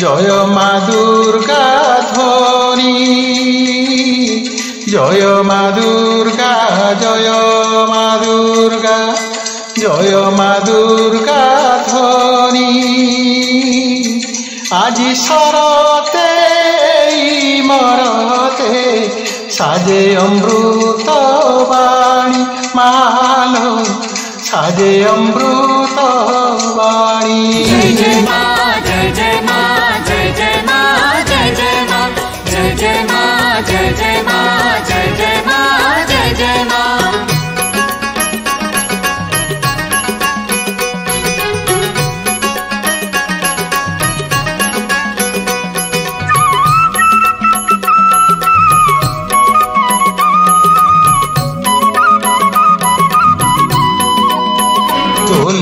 জয় মা দুর্গা ধ্বনি, জয় মা দুর্গা, জয় মা দুর্গা, জয় মা দুর্গা ধ্বনি। আজি শরতে মরতে সাজে অমৃত বাণী মালো, সাজে অমৃত বাণী। জয় জয় মা, জয় জয় মা, জয় জয় মা, জয় জয় মা, জয় জয় মা, জয় জয় মা, জয় জয় মা, জয় জয় মা।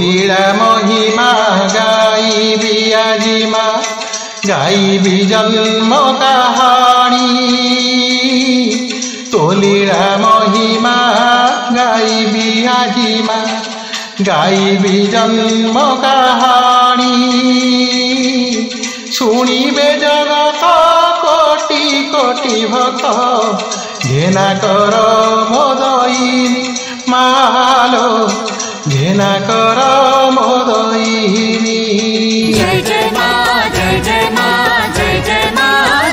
লীলা মহিমা গাইবি আজি মা, গাইবি জন্ম কাহানি। তো লীলা মহিমা গাইবি আজি মা, গাইবি জন্ম কাহানি। শুনিবে জগত কোটি কোটি ভক্ত, ঘেনা কর মোদয়িনী মালো, ঘেনা কর মোদয়িনী। জয় জয় মা, জয় জয় মা, জয় জয় মা,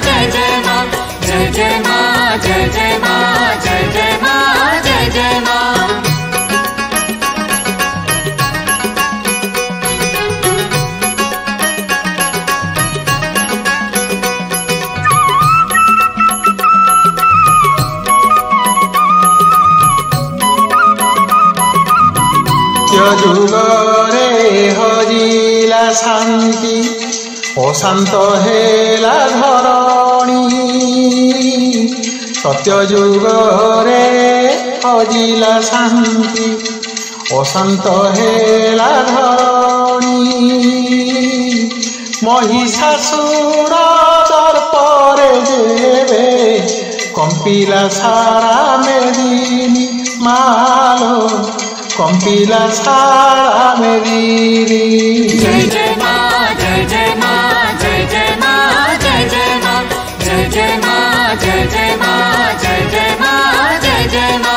জয় জয় মা, জয় জয় মা, জয় জয় মা, জয় জয় মা, জয় জয় মা। যুগরে হরিলা শান্তি, অশান্ত হেলা ধরণী। সত্য যুগরে হরিলা শান্তি, অশান্ত হেলা ধরণী। মহিষাসুর দর্পরে যেবে, কম্পিলা সারা মেদিনী মালো, কম্পিলা সারা মেদিনী। জয় জয় মা, জয় জয় মা, জয় জয় মা, জয় জয় মা, জয় জয় মা, জয় জয় মা, জয় জয় মা, জয় জয় মা।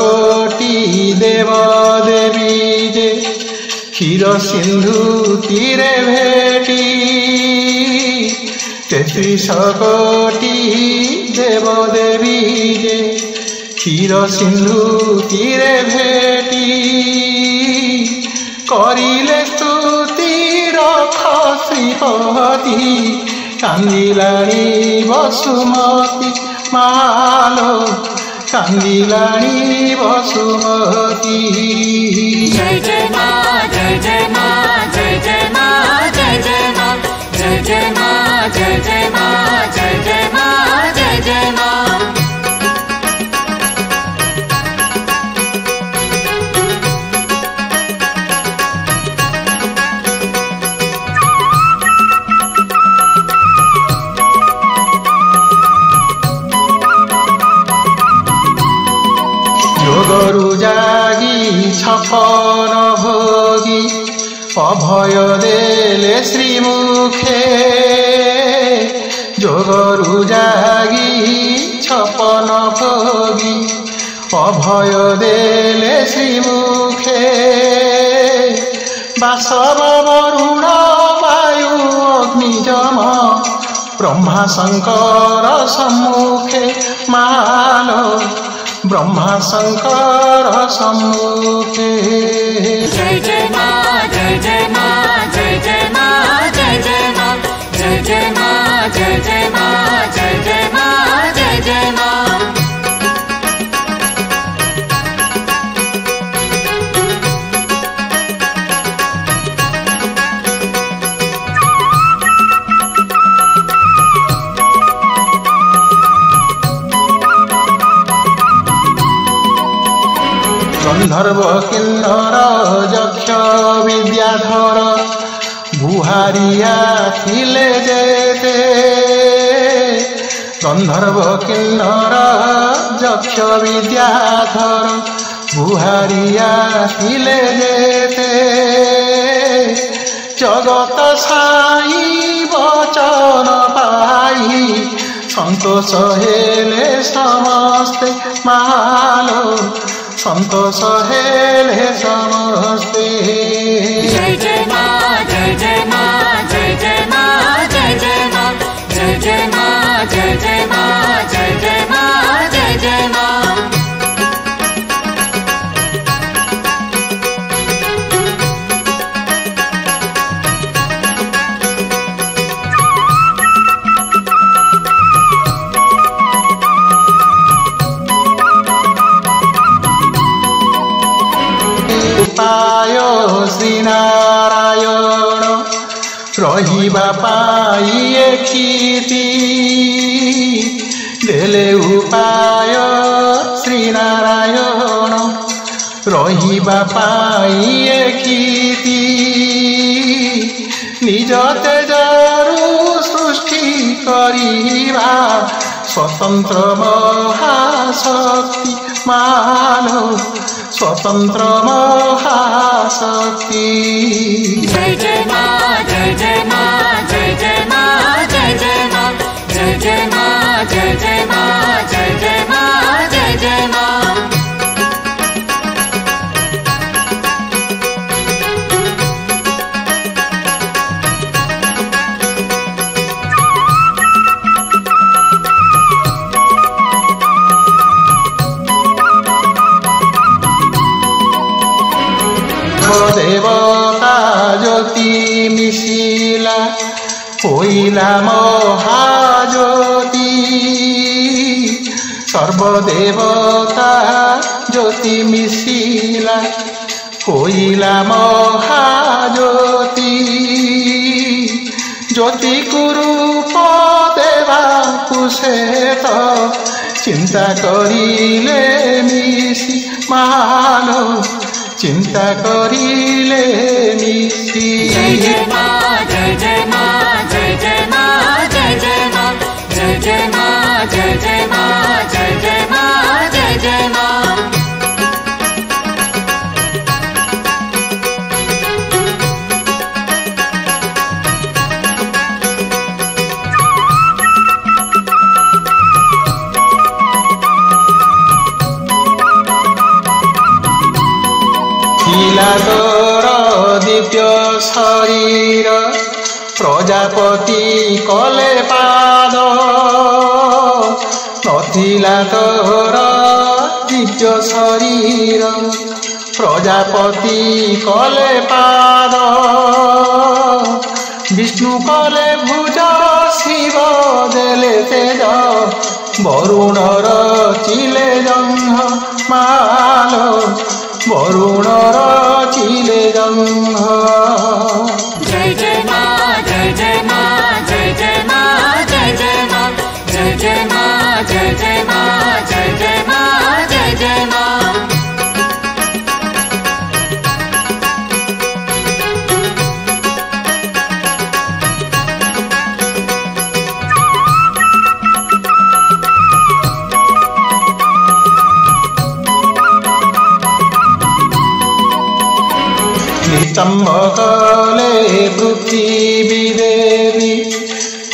কোটি দেব দেবী যে ক্ষীর সিন্ধু তীরে ভেটি। ৩৩ কোটি দেব দেবী যে ক্ষীর সিন্ধু তীরে ভেটি। করিলে স্তুতি রখ শ্রীপতি, কান্দিলাণী বসুমতী মালো, কান্দিলাণী বসুমতী। জয় জয় মা, জয় জয় মা, জয় জয় মা, জয় জয় মা, জয় জয় মা, জয় জয় মা, জয় জয় মা, জয় জয় মা। যোগরু জাগি ছপন ভোগী, অভয় দেলে শ্রীমুখে। যোগরু জাগি ছপন ভোগী, অভয় দেলে শ্রীমুখে। বাসব বরুণ বায়ু অগ্নিজম, ব্রহ্মা শঙ্কর সম্মুখে মালো, ব্রহ্মা শঙ্কর সম্মুখে। জয় জয় মা, জয় জয় মা, জয় জয় মা, জয় জয় মা, জয় জয় মা, জয় জয় মা, জয় জয় মা, জয় জয় মা। গন্ধর্ব কিন্নর যক্ষ বিদ্যাধর, ভূ गुहारिया थिले जेते गंधर्व किन्नर यक्ष विद्याधर गुहारिया थिले जेते जगत साई वचन पाई संतोष हेले समस्ते मालो संतोष हेले समस्ते। जय जय माँ जय जय माँ जय जय माँ जय जय माँ जय जय माँ जय जय माँ जय जय माँ जय जय माँ। उपाय श्री नारायण रहिबा पाई एखिति देले उपाय श्री नारायण रहिबा पाई एखिति निज तेजरु सृष्टि करिबा स्वतंत्र महाशक्ति मानो स्वतंत्र महाशक्ति। जय जय माँ जय जय माँ जय जय माँ जय जय माँ जय जय माँ जय जय माँ जय जय माँ जय जय माँ। देवता ज्योति मिशिला होइला महाज्योति सर्वदेवता ज्योति मिशिला होइला महाज्योति ज्योति कुरूप देवा कुशेत चिंता करिले मिशी मालो चिंता करिले मिशी। जय जय माँ जय जय माँ जय जय माँ जय जय माँ जय जय माँ जय जय माँ जय जय माँ जय जय माँ। तोर दिव्य शरीर प्रजापति कले पाद नथिला तोर दिव्य शरीर प्रजापति कले पाद विष्णु कले भुज शिव देले तेज वरुण रचिले जंघ मालो वरुण रचिले जंघ। जय जय माँ जय जय माँ जय जय माँ जय जय माँ जय जय माँ जय जय माँ जय जय माँ जय जय माँ। नितंब कले पृथ्वी देवी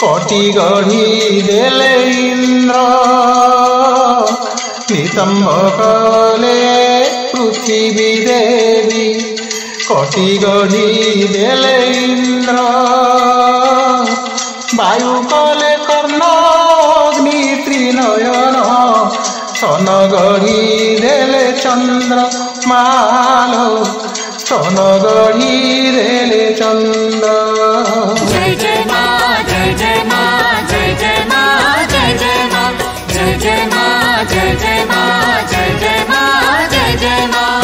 कोटि गढ़ी देले इंद्र नितंब कले पृथ्वी देवी कोटि गढ़ी देले इंद्र वायु कले कर्ण अग्नि त्रिनयन सन गढ़ी देले चंद्र मालो सन गढ़ी देले चंद्र। जय जय माँ जय जय माँ जय जय माँ जय जय माँ जय जय माँ जय जय माँ जय जय माँ जय जय माँ।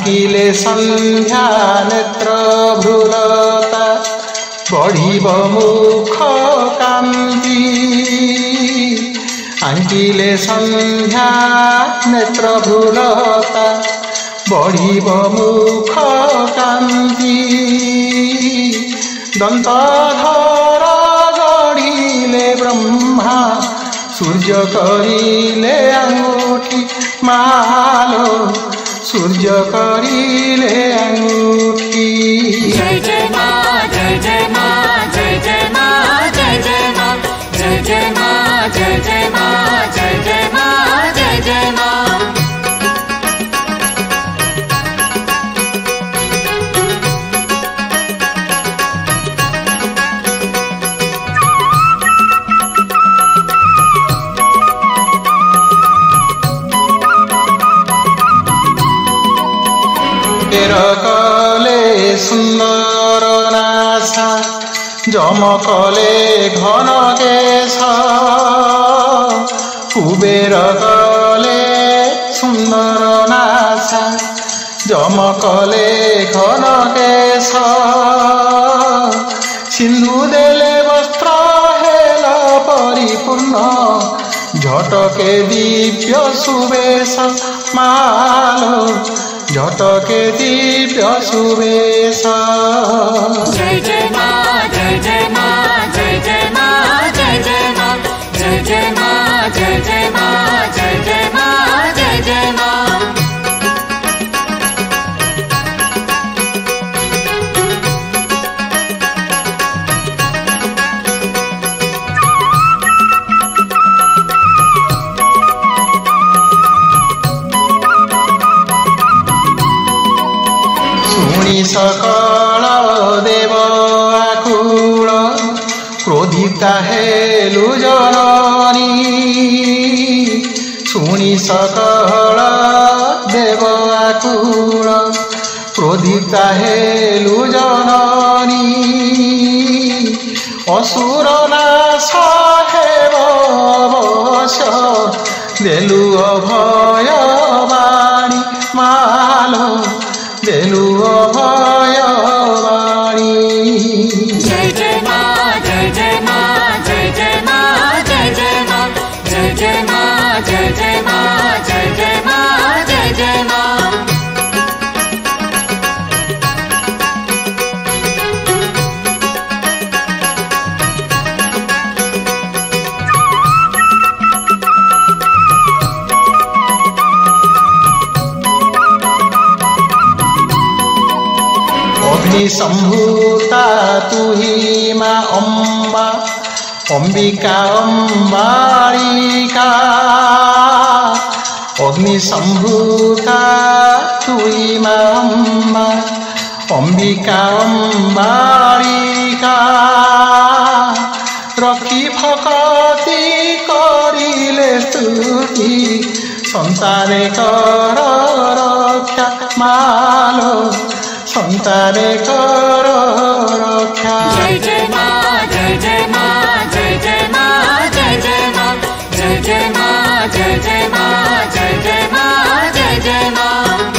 ଆଙ୍କିଲେ ସନ୍ଧ୍ୟା ନେତ୍ର ଭ୍ରୁଲତା ବଢ଼ିବ ମୁଖ କାନ୍ତି ଆଙ୍କିଲେ ସନ୍ଧ୍ୟା ନେତ୍ର ଭ୍ରୁଲତା ବଢ଼ିବ ମୁଖ କାନ୍ତି ଦନ୍ତଧର ଗଢ଼ିଲେ ବ୍ରହ୍ମା ସୂର୍ଯ୍ୟ କରିଲେ ଆଙ୍ଗୁଠି ମାଲୋ ସୂର୍ଯ୍ୟ କରିଲେ ଆଙ୍ଗୁଠି जय जय माँ जय जय माँ जय जय माँ जय जय माँ जय जय माँ जय जय माँ जय जय माँ जय जय माँ কলে সুন্দর নাসা জমকলে ঘন কেশ কুবের কলে সুন্দর নাসা জমকলে ঘন কেশ সিন্ধু দেলে বস্ত্র হেল পরিপূর্ণ ঝটকে দিব্য সুবেশ মালো ঝটকে দিব্য সুবেশ जय जय माँ जय जय माँ जय जय माँ जय जय माँ जय जय माँ जय जय माँ जय जय माँ जय जय माँ सकल देव आकुल क्रोधिता हेलु जननी शुणी सकल देव आकुल क्रोधिता हेलु जननी असुर नाश हेब अवश्य देलु अभय बाणी मालो देलु अभय बाणी जय जय माँ जय जय माँ जय जय माँ जय जय माँ जय जय माँ जय जय माँ जय जय माँ जय जय माँ संभूता तुही माँ अम्बा अंबिका अम्बालिका अग्नि संभूता तुही माँ अम्बा अंबिका अम्बालिका रखी फकती करिले स्तुति संताने कर रक्षा मालो संताने कर रक्षा जय जय माँ जय जय माँ जय जय माँ जय जय माँ जय जय माँ जय जय माँ जय जय माँ जय जय माँ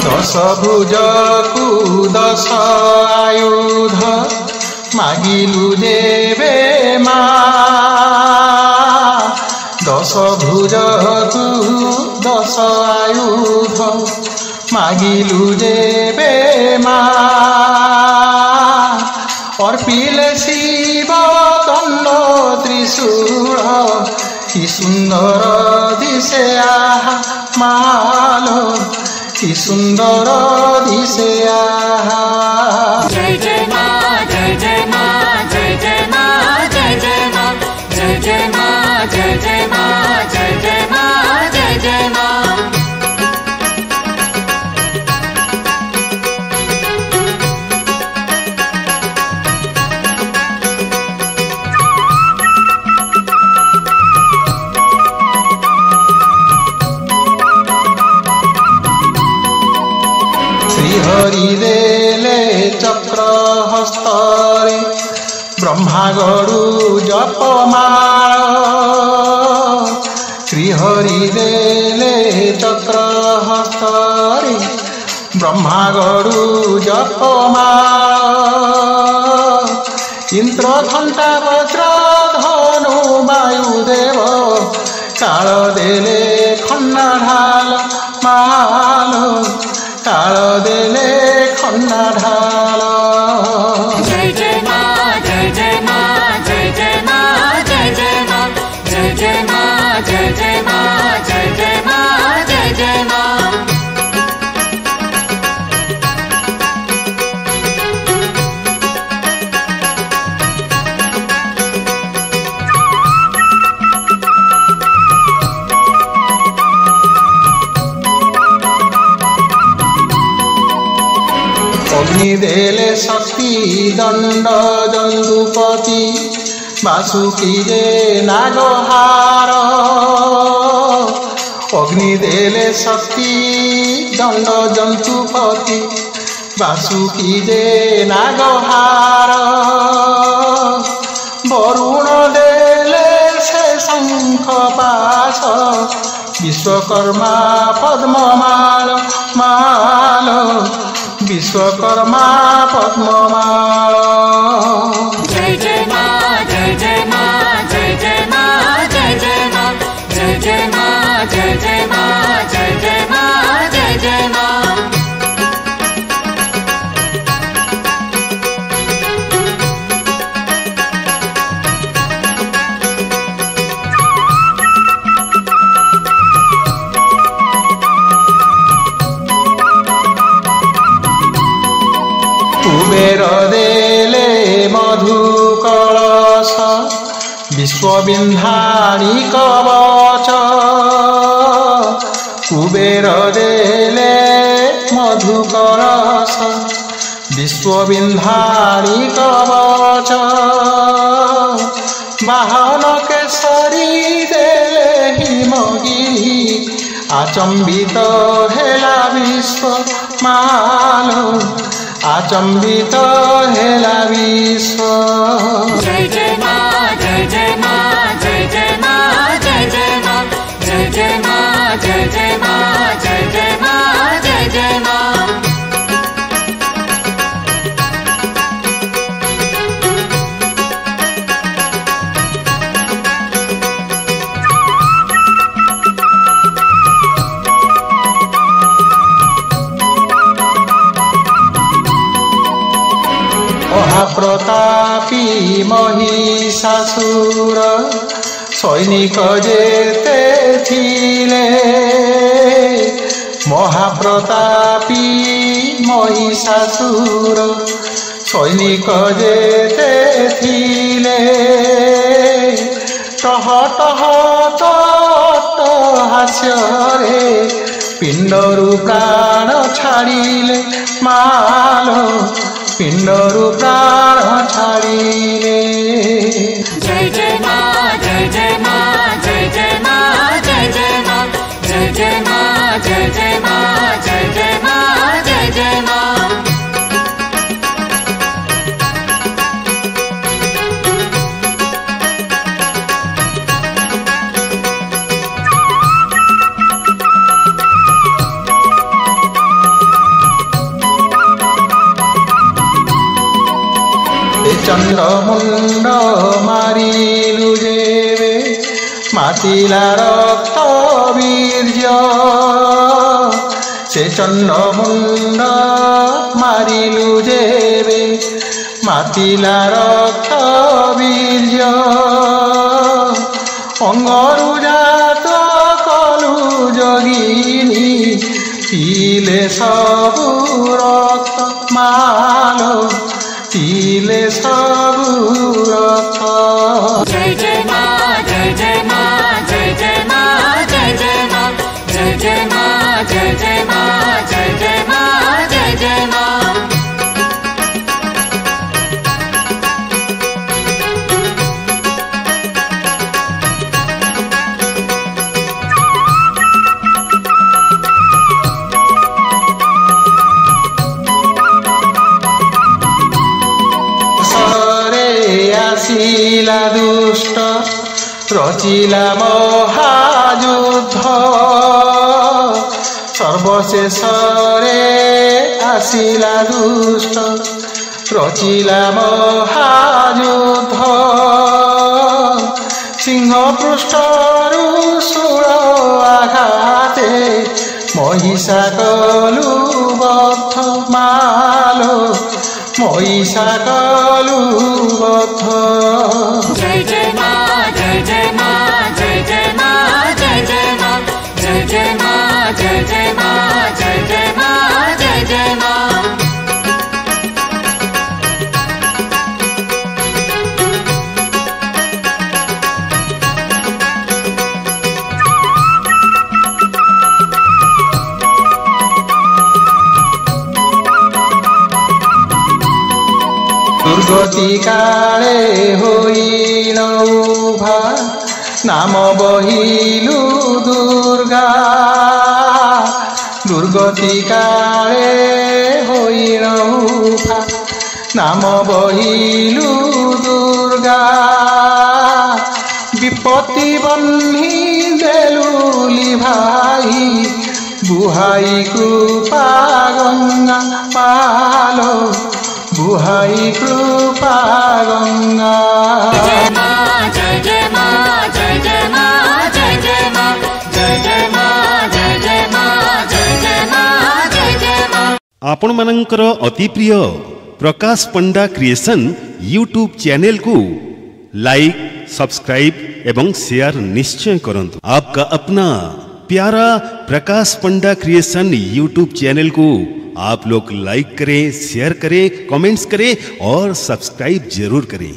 दश भुजकु दश आयुध मागिलु देवे माँ दश भुजकु दश आयुध मागिलु देवे माँ अर्पिले शिव दण्ड त्रिशूल कि सुंदर दिशे आहा मालो कि सुंदर दिशे आहा जय जय माँ जय जय माँ जय जय माँ जय जय माँ जय जय माँ जय जय माँ जय जय माँ जय जय माँ ଶ୍ରୀହରି ଦେଲେ ଚକ୍ର ହସ୍ତରେ ବ୍ରହ୍ମା ଗଡ଼ୁ ଜପମାଳ ଶ୍ରୀହରି ଦେଲେ ଚକ୍ର ହସ୍ତରେ ବ୍ରହ୍ମା ଗଡ଼ୁ ଜପମାଳ ଇନ୍ଦ୍ର ଘଣ୍ଟା ବଜ୍ର ଧନୁ ବାୟୁଦେବ କାଳ ଦେଲେ ଖଣ୍ଡା ଢାଲ ମାଲ କାଳ ଦେଲେ ଖଣ୍ଡା ଢାଲ जय जय माँ जय जय माँ जय जय माँ जय जय माँ जय जय माँ जय जय माँ जय जय माँ जय जय माँ ଅଗ୍ନି ଦେଲେ ଶକ୍ତି ଦଣ୍ଡ ଜନ୍ଦୁପତି ବାସୁକି ଯେ ନାଗହାର ଅଗ୍ନି ଦେଲେ ଶକ୍ତି ଦଣ୍ଡ ଜନ୍ତୁପତି ବାସୁକି ଯେ ନାଗହାର ବରୁଣ ଦେଲେ ସେ ଶଙ୍ଖ ପାଶ ବିଶ୍ୱକର୍ମା ପଦ୍ମମାଳ ମାଳ विश्वकर्मा पद्ममाल जय जय माँ जय जय माँ जय जय माँ जय जय माँ जय जय माँ जय जय माँ जय जय माँ जय जय माँ कुबेर देले मधु कलश विश्वबिन्धाणी कवच कुबेर देले मधु कलश विश्वबिन्धाणी कवच वाहन केसरी देले हिमगिरी आचम्बित हेला विश्व माल आचम्बित हेला विश्व जय जय माँ जय जय माँ जय जय माँ जय जय माँ जय जय माँ जय जय माँ जय जय माँ जय जय माँ महाप्रतापी महिषासुर सैनिक जेते थिले महाप्रतापी महिषासुर सैनिक जेते थिले टह टह हास्ୟରେ पिंडरू प्राण छाड़िले माल पिंडरू प्राण छाड़िले जय जय माँ जय जय माँ जय जय माँ जय जय माँ जय जय माँ जय जय माँ जय जय माँ जय जय माँ चंद्रमुंड मारिलु जेवे मातिला रक्त वीर्य से चंद्रमुंड मारिलु जेवे मातिला रक्त वीर्य अंगरु जात कलु जोगिनी पीले सबु रक्त माल पीले सबु रक्त जय जय माँ जय जय माँ जय जय माँ जय जय माँ जय जय माँ जय जय माँ जय जय माँ जय जय माँ रचिला महायुद्ध सर्वशेष आसिला दुष्ट रचिला महायुद्ध सिंह पृष्ठरु शूल आघाते महिषा कलु बद्ध मालो महिषा कलु बद्ध जय जय माँ जय जय माँ जय जय माँ जय जय माँ जय जय माँ जय जय माँ जय जय माँ जय जय माँ दुर्गति काले होइनौभा नाम बहिलु दुर्गा दुर्गति काले होइनौभा नाम बहिलु दुर्गा विपत्ति बन्ही देलुली भाई बुहाई कृपा गंगा पालो बुहाई कृपा गंगा जय माँ जय जय माँ जय जय माँ जय जय माँ जय जय माँ जय जय माँ जय जय माँ जय जय माँ आपण मानकर अति प्रिय प्रकाश पंडा क्रिएशन यूट्यूब चैनल को लाइक सब्सक्राइब एवं शेयर निश्चय करंतु। आपका अपना प्यारा प्रकाश पंडा क्रिएशन यूट्यूब चैनल को आप लोग लाइक करें, शेयर करें, कमेंट्स करें और सब्सक्राइब जरूर करें।